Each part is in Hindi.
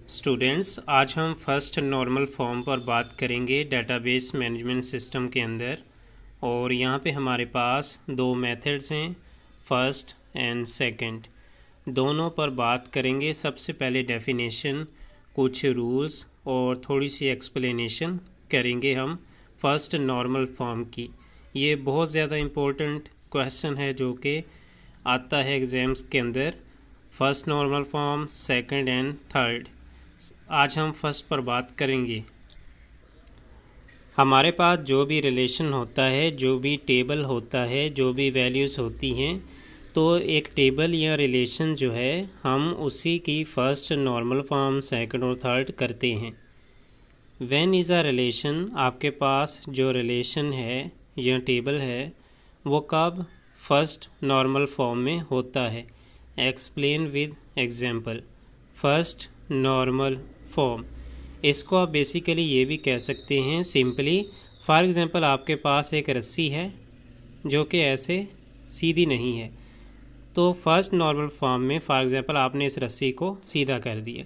स्टूडेंट्स, आज हम फर्स्ट नॉर्मल फॉर्म पर बात करेंगे डेटाबेस मैनेजमेंट सिस्टम के अंदर। और यहाँ पे हमारे पास दो मेथड्स हैं, फर्स्ट एंड सेकंड। दोनों पर बात करेंगे। सबसे पहले डेफिनेशन, कुछ रूल्स और थोड़ी सी एक्सप्लेनेशन करेंगे हम फर्स्ट नॉर्मल फॉर्म की। ये बहुत ज़्यादा इम्पोर्टेंट क्वेश्चन है जो कि आता है एग्ज़ाम्स के अंदर। First normal form, second and third. आज हम फर्स्ट पर बात करेंगे। हमारे पास जो भी रिलेशन होता है, जो भी टेबल होता है, जो भी वैल्यूज़ होती हैं, तो एक टेबल या रिलेशन जो है हम उसी की फर्स्ट नॉर्मल फॉर्म, सेकंड और थर्ड करते हैं। व्हेन इज़ अ रिलेशन, आपके पास जो रिलेशन है या टेबल है वो कब फर्स्ट नॉर्मल फॉर्म में होता है। Explain with example. First normal form, इसको आप बेसिकली ये भी कह सकते हैं सिंपली। फॉर एग्जांपल, आपके पास एक रस्सी है जो कि ऐसे सीधी नहीं है, तो फर्स्ट नॉर्मल फॉर्म में फॉर एग्जांपल आपने इस रस्सी को सीधा कर दिया,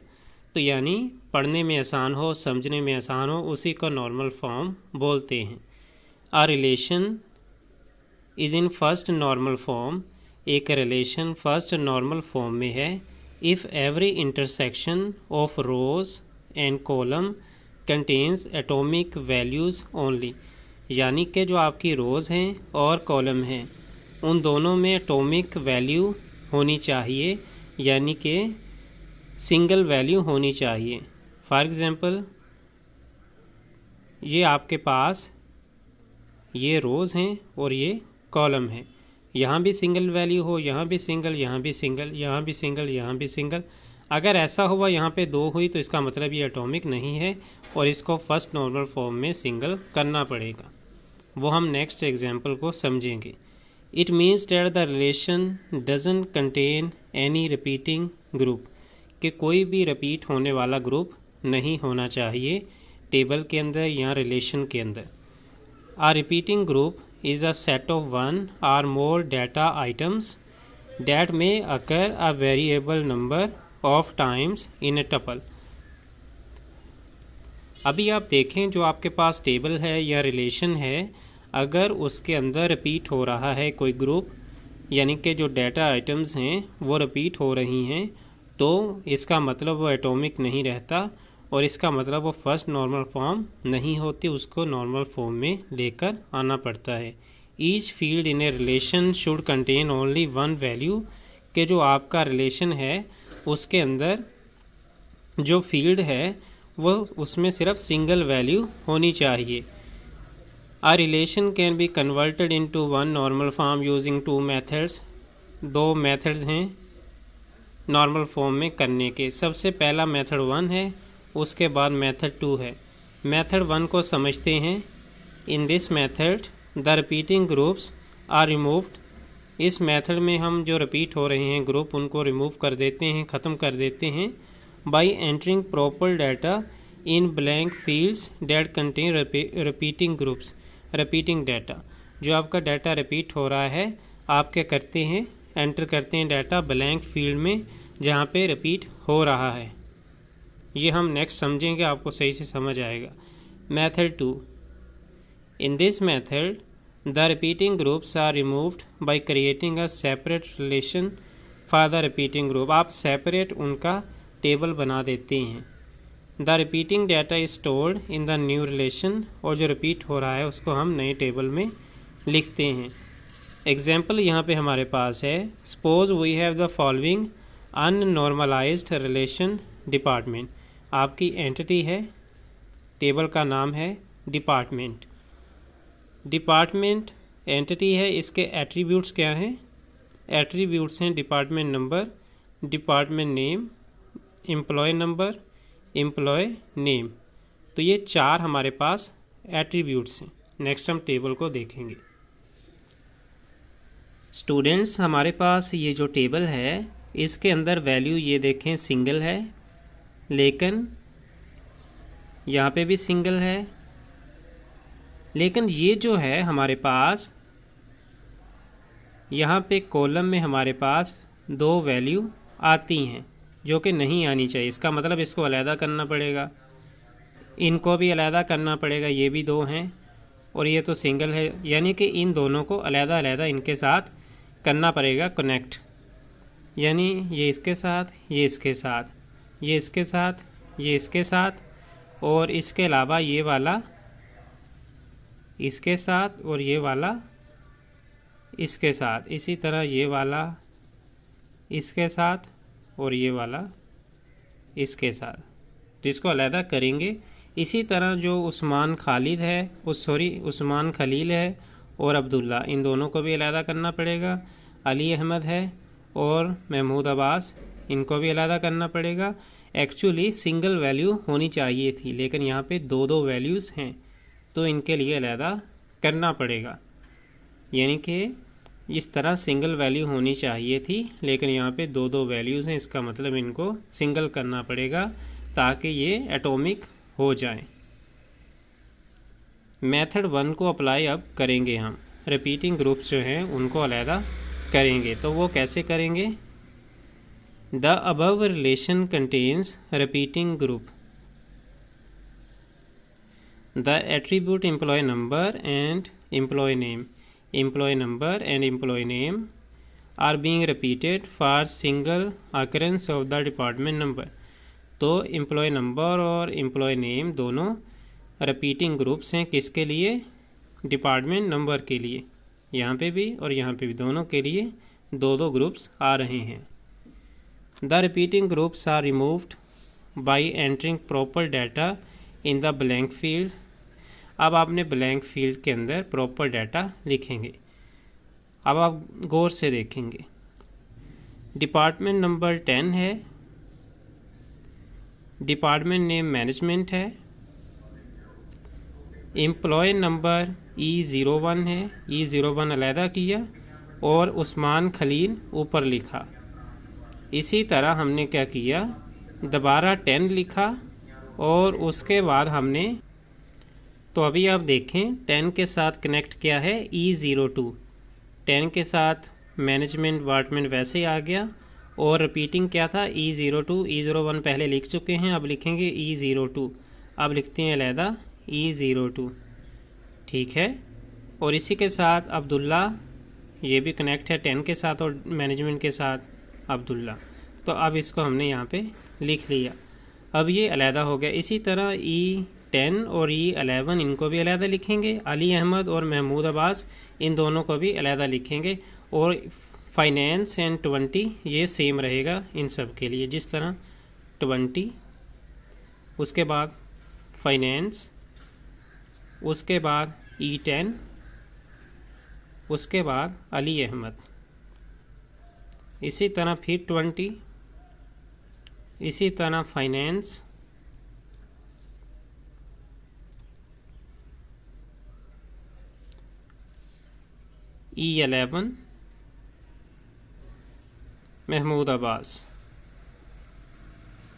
तो यानी पढ़ने में आसान हो, समझने में आसान हो, उसी को नॉर्मल फॉर्म बोलते हैं। A relation is in first normal form, एक रिलेशन फर्स्ट नॉर्मल फॉर्म में है if every intersection of rows and column contains atomic values only, यानी कि जो आपकी रोज़ हैं और कॉलम हैं उन दोनों में एटॉमिक वैल्यू होनी चाहिए, यानी कि सिंगल वैल्यू होनी चाहिए। फॉर एग्ज़ाम्पल, ये आपके पास ये रोज़ हैं और ये कॉलम है, यहाँ भी सिंगल वैल्यू हो, यहाँ भी सिंगल, यहाँ भी सिंगल, यहाँ भी सिंगल, यहाँ भी सिंगल। अगर ऐसा हुआ यहाँ पे दो हुई तो इसका मतलब ये एटॉमिक नहीं है और इसको फर्स्ट नॉर्मल फॉर्म में सिंगल करना पड़ेगा। वो हम नेक्स्ट एग्जांपल को समझेंगे। It means that the relation doesn't contain any repeating group, कि कोई भी रिपीट होने वाला ग्रुप नहीं होना चाहिए टेबल के अंदर या रिलेशन के अंदर। A repeating group is a set of one or more data items that may occur a variable number of times in a tuple। अभी आप देखें, जो आपके पास टेबल है या रिलेशन है, अगर उसके अंदर रिपीट हो रहा है कोई ग्रुप, यानी कि जो डाटा आइटम्स हैं वो रिपीट हो रही हैं, तो इसका मतलब वो एटॉमिक नहीं रहता और इसका मतलब वो फर्स्ट नॉर्मल फॉर्म नहीं होती, उसको नॉर्मल फॉर्म में लेकर आना पड़ता है। Each field in a relation should contain only one value, के जो आपका रिलेशन है उसके अंदर जो फील्ड है वो उसमें सिर्फ सिंगल वैल्यू होनी चाहिए। A relation can be converted into one normal form using two methods. दो मेथड्स हैं नॉर्मल फॉर्म में करने के। सबसे पहला मेथड 1 है, उसके बाद मेथड 2 है। मेथड 1 को समझते हैं। In this method the repeating groups are removed. इस मेथड में हम जो रिपीट हो रहे हैं ग्रुप उनको रिमूव कर देते हैं, ख़त्म कर देते हैं by entering proper data in blank fields that contain repeating groups. Repeating data, जो आपका डाटा रिपीट हो रहा है, आप क्या करते हैं, एंटर करते हैं डाटा ब्लैंक फील्ड में जहाँ पे रिपीट हो रहा है। ये हम नेक्स्ट समझेंगे, आपको सही से समझ आएगा। Method 2, in this method the repeating groups are removed by creating a separate relation for the repeating group. आप सेपरेट उनका टेबल बना देते हैं। The repeating data is stored in the new relation, और जो रिपीट हो रहा है उसको हम नए टेबल में लिखते हैं। एग्जाम्पल यहाँ पे हमारे पास है, suppose we have the following unnormalized relation department. आपकी एंटिटी है, टेबल का नाम है डिपार्टमेंट। डिपार्टमेंट एंटिटी है, इसके एट्रीब्यूट्स क्या हैं? एट्रीब्यूट्स हैं department number, department name, employee number, employee name. तो ये 4 हमारे पास एट्रीब्यूट्स हैं। नेक्स्ट हम टेबल को देखेंगे। स्टूडेंट्स, हमारे पास ये जो टेबल है इसके अंदर वैल्यू ये देखें सिंगल है, लेकिन यहाँ पे भी सिंगल है, लेकिन ये जो है हमारे पास यहाँ पे कॉलम में हमारे पास 2 वैल्यू आती हैं जो कि नहीं आनी चाहिए। इसका मतलब इसको अलहदा करना पड़ेगा, इनको भी अलहदा करना पड़ेगा, ये भी दो हैं और ये तो सिंगल है, यानी कि इन दोनों को अलहदा अलहदा इनके साथ करना पड़ेगा कनेक्ट। यानी ये इसके साथ, ये इसके साथ, ये इसके साथ, ये इसके साथ, और इसके अलावा ये वाला इसके साथ और ये वाला इसके साथ, इसी तरह ये वाला इसके साथ और ये वाला इसके साथ, जिसको अलहदा करेंगे। इसी तरह जो उस्मान खालिद है, उस्मान खलील है और अब्दुल्ला, इन दोनों को भी अलहदा करना पड़ेगा। अली अहमद है और महमूद अब्बास, इनको भी अलहदा करना पड़ेगा। एक्चुअली सिंगल वैल्यू होनी चाहिए थी, लेकिन यहाँ पे दो दो वैल्यूज़ हैं, तो इनके लिए अलहदा करना पड़ेगा। यानी कि इस तरह सिंगल वैल्यू होनी चाहिए थी, लेकिन यहाँ पे दो दो वैल्यूज़ हैं, इसका मतलब इनको सिंगल करना पड़ेगा ताकि ये एटॉमिक हो जाए। मेथड 1 को अप्लाई अब करेंगे हम, रिपीटिंग ग्रुप्स जो हैं उनको अलहदा करेंगे। तो वो कैसे करेंगे? The above relation contains repeating group. The attribute employee number and employee name are being repeated for single occurrence of the department number। तो एम्प्लॉय नंबर और एम्प्लॉय नेम दोनों रिपीटिंग ग्रुप्स हैं, किसके लिए? डिपार्टमेंट नंबर के लिए। यहाँ पे भी और यहाँ पे भी, दोनों के लिए दो दो ग्रुप्स आ रहे हैं। The repeating groups are removed by entering proper data in the blank field. अब आपने ब्लैंक फील्ड के अंदर प्रॉपर डाटा लिखेंगे। अब आप गौर से देखेंगे, डिपार्टमेंट नंबर 10 है, डिपार्टमेंट नेम मैनेजमेंट है, एम्प्लॉय नंबर E01 है, E01 अलहदा किया और उस्मान खलील ऊपर लिखा। इसी तरह हमने क्या किया, दोबारा 10 लिखा और उसके बाद हमने, तो अभी आप देखें 10 के साथ कनेक्ट किया है E02, 10 के साथ मैनेजमेंट डिपार्टमेंट वैसे ही आ गया, और रिपीटिंग क्या था E02, E01 पहले लिख चुके हैं, अब लिखेंगे E02, अब लिखते हैं अलहदा E02, ठीक है। और इसी के साथ अब्दुल्ला, ये भी कनेक्ट है 10 के साथ और मैनेजमेंट के साथ अब्दुल्ला, तो अब इसको हमने यहाँ पे लिख लिया, अब ये अलहदा हो गया। इसी तरह E10 और E11 इनको भी अलहदा लिखेंगे, अली अहमद और महमूद अब्बास इन दोनों को भी अलहदा लिखेंगे, और फाइनेंस एंड 20 ये सेम रहेगा इन सब के लिए, जिस तरह 20, उसके बाद फाइनेंस, उसके बाद E10, उसके बाद अली अहमद, इसी तरह फिर 20, इसी तरह फाइनेंस, E11 महमूद अब्बास।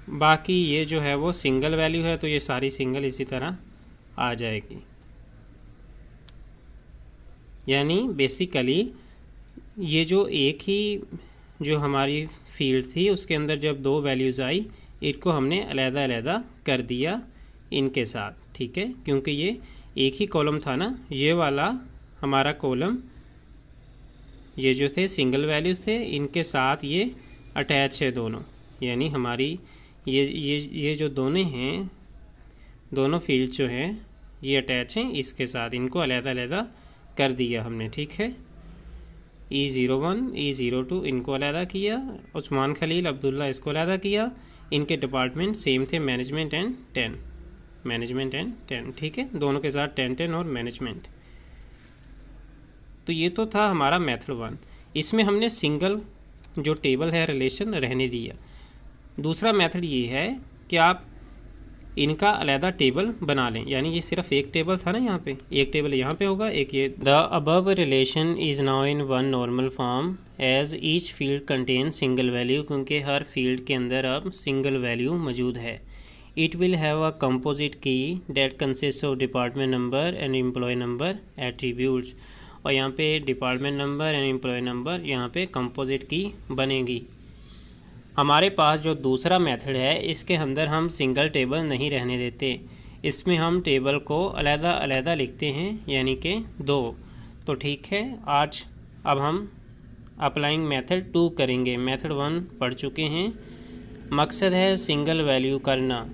बाकी ये जो है वो सिंगल वैल्यू है, तो ये सारी सिंगल इसी तरह आ जाएगी। यानी बेसिकली ये जो एक ही जो हमारी फील्ड थी उसके अंदर जब दो वैल्यूज़ आई, इनको हमने अलहदा अलहदा कर दिया इनके साथ, ठीक है, क्योंकि ये एक ही कॉलम था ना, ये वाला हमारा कॉलम, ये जो थे सिंगल वैल्यूज़ थे, इनके साथ ये अटैच है दोनों, यानी हमारी ये जो दोनों हैं, दोनों फील्ड जो हैं ये अटैच हैं इसके साथ, इनको अलहदा अलहदा कर दिया हमने, ठीक है। E01, E02 इनको अलहदा किया, उस्मान खलील अब्दुल्ला इसको अलहदा किया, इनके डिपार्टमेंट सेम थे, मैनेजमेंट एंड 10, ठीक है, दोनों के साथ 10 और मैनेजमेंट। तो ये तो था हमारा मेथड 1, इसमें हमने सिंगल जो टेबल है रिलेशन रहने दिया। दूसरा मेथड ये है कि आप इनका अलहदा टेबल बना लें, यानी ये सिर्फ एक टेबल था ना, यहाँ पे एक टेबल यहाँ पे होगा, एक ये। The above relation is now in one normal form as each field contain single value, क्योंकि हर फील्ड के अंदर अब सिंगल वैल्यू मौजूद है। It will have a composite key that consist of department number and employee number attributes, और यहाँ पे department number and employee number यहाँ पे कंपोजिट की बनेगी। हमारे पास जो दूसरा मेथड है इसके अंदर हम सिंगल टेबल नहीं रहने देते, इसमें हम टेबल को अलग अलग लिखते हैं, यानी कि 2। तो ठीक है, आज अब हम अप्लाइंग मेथड 2 करेंगे। मेथड 1 पढ़ चुके हैं। मकसद है सिंगल वैल्यू करना।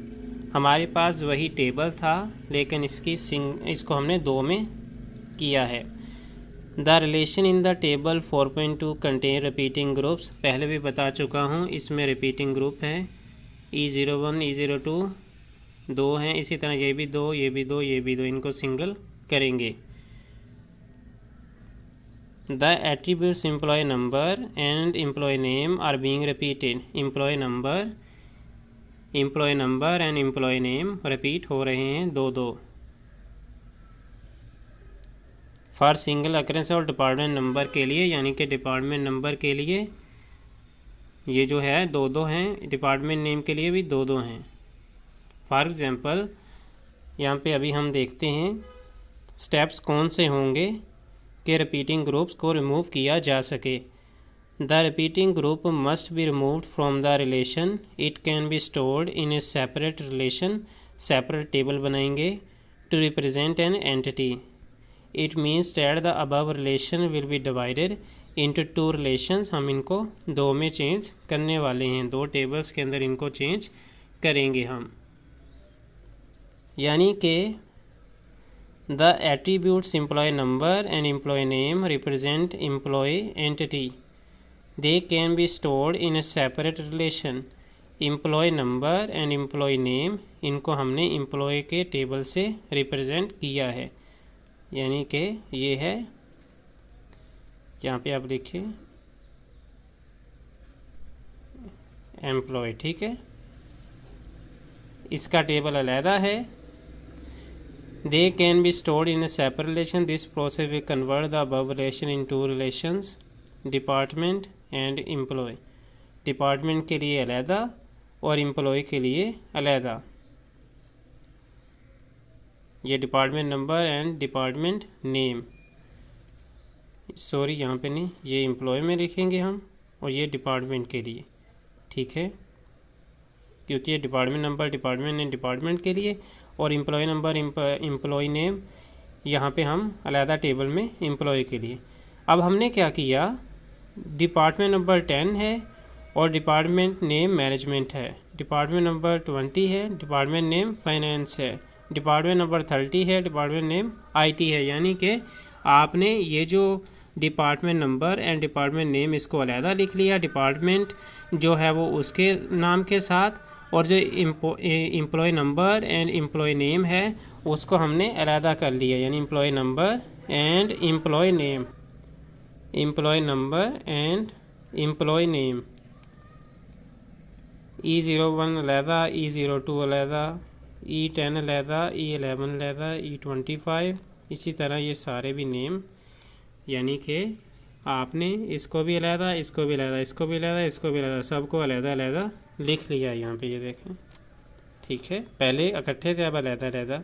हमारे पास वही टेबल था लेकिन इसको हमने 2 में किया है। The relation in the table 4.2 contain repeating groups, पहले भी बता चुका हूँ, इसमें रिपीटिंग ग्रुप है E01 E02 2 हैं, इसी तरह ये भी 2, ये भी 2, ये भी 2, इनको सिंगल करेंगे। The attributes employee number and employee name are being repeated. employee number and employee name repeat हो रहे हैं 2-2। फॉर सिंगल अकरेंस और डिपार्टमेंट नंबर के लिए, यानी कि डिपार्टमेंट नंबर के लिए ये जो है 2-2 हैं, डिपार्टमेंट नेम के लिए भी 2-2 हैं। फॉर एग्जांपल यहाँ पे अभी हम देखते हैं स्टेप्स कौन से होंगे कि रिपीटिंग ग्रुप्स को रिमूव किया जा सके। The repeating group must be removed from the relation. It can be stored in a separate relation. Separate table बनाएंगे to represent an entity. It means that the above relation will be divided into 2 relations. हम इनको 2 में चेंज करने वाले हैं, 2 टेबल्स के अंदर इनको चेंज करेंगे हम। यानी कि the attributes employee number and employee name represent employee entity. They can be stored in a separate relation. employee number and employee name, इनको हमने employee के टेबल से रिप्रेजेंट किया है, यानी कि ये है, यहाँ पे आप लिखिए एम्प्लॉय, ठीक है। इसका टेबल अलहदा है। They can be stored in a separate relation. This process will convert the above relation in 2 relations, department and employee. Department के लिए अलहदा और एम्प्लॉय के लिए अलहदा। ये department number and department name, sorry यहाँ पे नहीं, ये एम्प्लॉय में लिखेंगे हम, और ये डिपार्टमेंट के लिए, ठीक है, क्योंकि ये department number department and department के लिए और एम्प्लॉय नंबर एम्प्लॉय नेम यहाँ पे हम अलहदा टेबल में एम्प्लॉय के लिए। अब हमने क्या किया, डिपार्टमेंट नंबर 10 है और डिपार्टमेंट नेम मैनेजमेंट है। डिपार्टमेंट नंबर 20 है, डिपार्टमेंट नेम फाइनेंस है। डिपार्टमेंट नंबर 30 है, डिपार्टमेंट नेम IT है। यानी कि आपने ये जो department number and department name इसको अलहदा लिख लिया, डिपार्टमेंट जो है वो उसके नाम के साथ, और जो employee number and employee name है उसको हमने अलहदा कर लिया, यानी employee number and employee name, employee number and employee name. E01 अलहदा, E02 अलहदा, E10 अलहदा, E11 अलहदा, E25, इसी तरह ये सारे भी नेम, यानी कि आपने इसको भी अलहदा, इसको भी अलहदा, इसको भी अलहदा, इसको भी अलहदा, सबको अलहदा अलहदा लिख लिया यहाँ पे, ये देखें, ठीक है। पहले इकट्ठे थे, अब अलहदा अलहदा।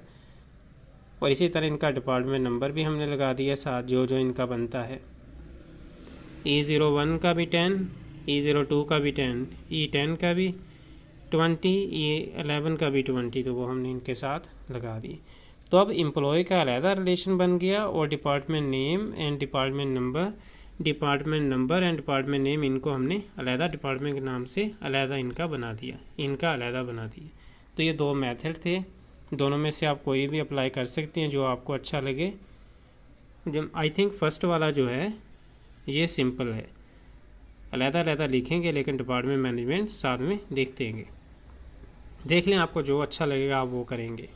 और इसी तरह इनका डिपार्टमेंट नंबर भी हमने लगा दिया साथ, जो जो इनका बनता है। E01 का भी 10, E02 का भी 10, E10 का भी 20, E11 का भी 20, तो वो हमने इनके साथ लगा दिए। तो अब एम्प्लॉय का अलहदा रिलेशन बन गया और department name and department number and department name, इनको हमने अलहदा डिपार्टमेंट के नाम से अलहदा इनका बना दिया, इनका अलहदा बना दिया। तो ये 2 मेथड थे, दोनों में से आप कोई भी अप्लाई कर सकते हैं जो आपको अच्छा लगे। जब आई थिंक फर्स्ट वाला जो है ये सिंपल है, अलहदा अलहदा लिखेंगे लेकिन डिपार्टमेंट मैनेजमेंट साथ में लिख देंगे। देख लें, आपको जो अच्छा लगेगा आप वो करेंगे।